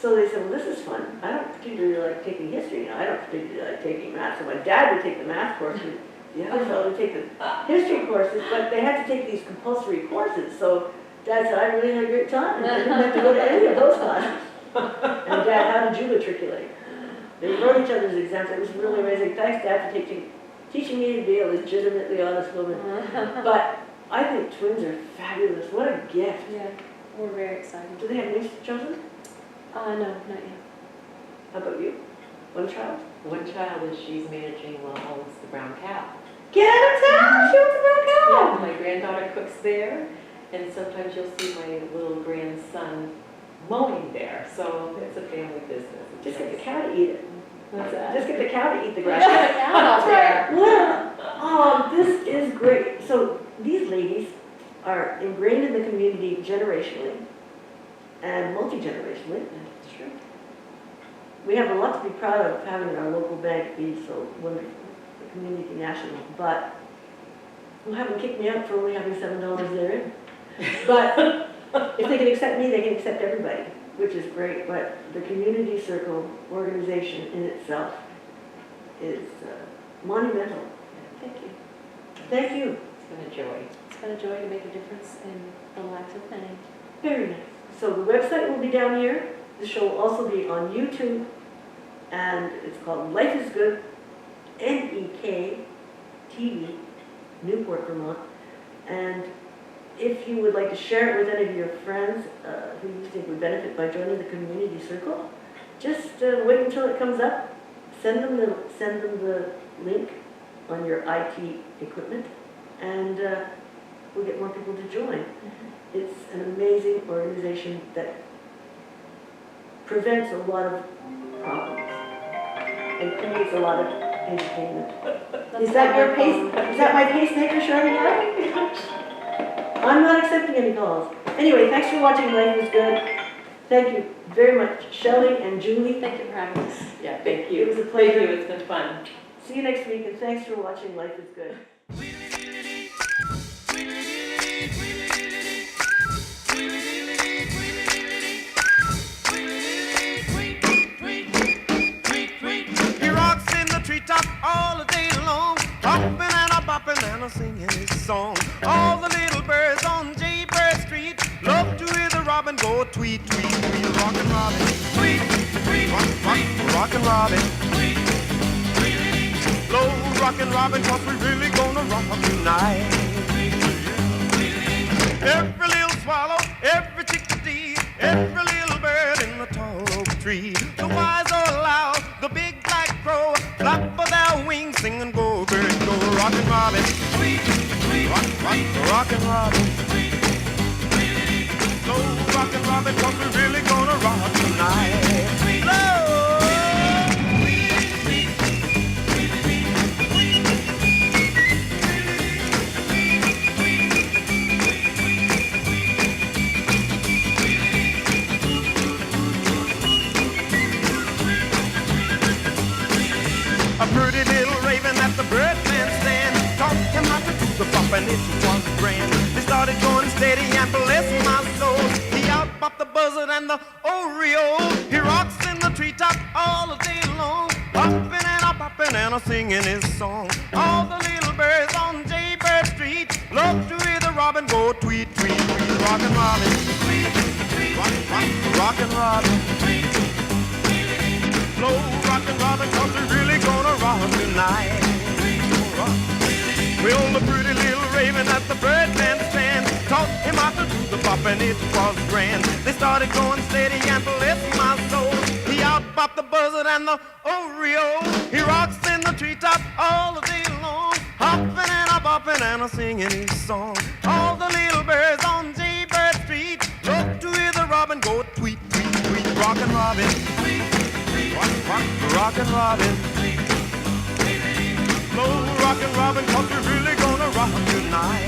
so they said, well, this is fun. I don't particularly like taking history, I don't particularly like taking math. So my dad would take the math courses, the other fellow would take the history courses, but they had to take these compulsory courses. So Dad said, I really had a great time. I didn't have to go to any of those classes. And Dad, how did you matriculate? They wrote each other's exams. It was really amazing. Thanks, Dad, for teaching me to be a legitimately honest woman. But I think twins are fabulous. What a gift. Yeah, we're very excited. Do they have names chosen? No, not yet. How about you? One child? One child is she's managing owns the Brown Cow. Get out of town! She wants a brown Yeah, cow! my granddaughter cooks there, and sometimes you'll see my little grandson mowing there. So it's a family business. It's Just get the nice. cow to eat it. What's that? Just get the cow to eat the grass. Out there. Wow. Oh, this is great. So these ladies are ingrained in the community generationally and multi-generationally. That's true. We have a lot to be proud of having our local bank be so wonderful, the community national, but who haven't kicked me out for only having $7 therein. But if they can accept me, they can accept everybody, which is great. But the community circle organization in itself is monumental. Thank you. Thank you. It's been a joy. It's been a joy to make a difference in the lives of many. Very nice. So the website will be down here. The show will also be on YouTube, and it's called Life is Good, NEK-TV, Newport, Vermont. And if you would like to share it with any of your friends who you think would benefit by joining the community circle, just wait until it comes up. Send them the link on your IT equipment, and we'll get more people to join. It's an amazing organization that prevents a lot of problems and creates a lot of entertainment. Is that your pace? Is that my pacemaker shouting out? I'm not accepting any calls. Anyway, thanks for watching Life is Good. Thank you very much, Shelly and Julie. Thank you for having us. Yeah, thank you. It was a pleasure. Thank you. It's been fun. See you next week, and thanks for watching Life is Good. He rocks in the treetop all the day long, hopping and a bopping and a singing his song. All the little birds on Jaybird Street love to hear the robin go tweet, tweet, tweet. Rockin' Robin, tweet, tweet, rockin' Robin, tweet, tweet. Slow rockin' Robin, 'cause we really gonna rock tonight. Every little swallow, every chickadee, every little bird in the tall oak tree. The wise or loud, the big black crow, flap of their wings, sing and go, bird, go. Rockin' Robin, tweet, tweet, rockin' Robin, tweet, tweet. Slow rockin' Robin, 'cause we really gonna rock tonight. Slow. A pretty little raven at the birdman stand taught him how to do the bump, and it was grand. They started going steady and bless my soul. He out-bopped the buzzard and the oriole. He rocks in the treetop all the day long, hopping and a popping and a singing his song. All the little birds on Jaybird Street love to hear the robin go tweet, tweet, tweet. Rockin' Robin, tweet, tweet, rockin' Robin, tweet. Slow rockin' Robin, 'cause we're really gonna rock tonight. rock. Well, the pretty little raven at the birdland stand taught him how to do the pop, and it was grand. They started going steady, and bless my soul, he out-popped the buzzard and the Oreo. He rocks in the treetop all the day long, hopping and a bopping and a singing his song. All the little birds on Jaybird Street love to hear the robin go tweet, tweet, tweet. Rockin' Robin, rock, rock, rockin' Robin. Slow rockin' Robin, 'cause we're really gonna rock tonight.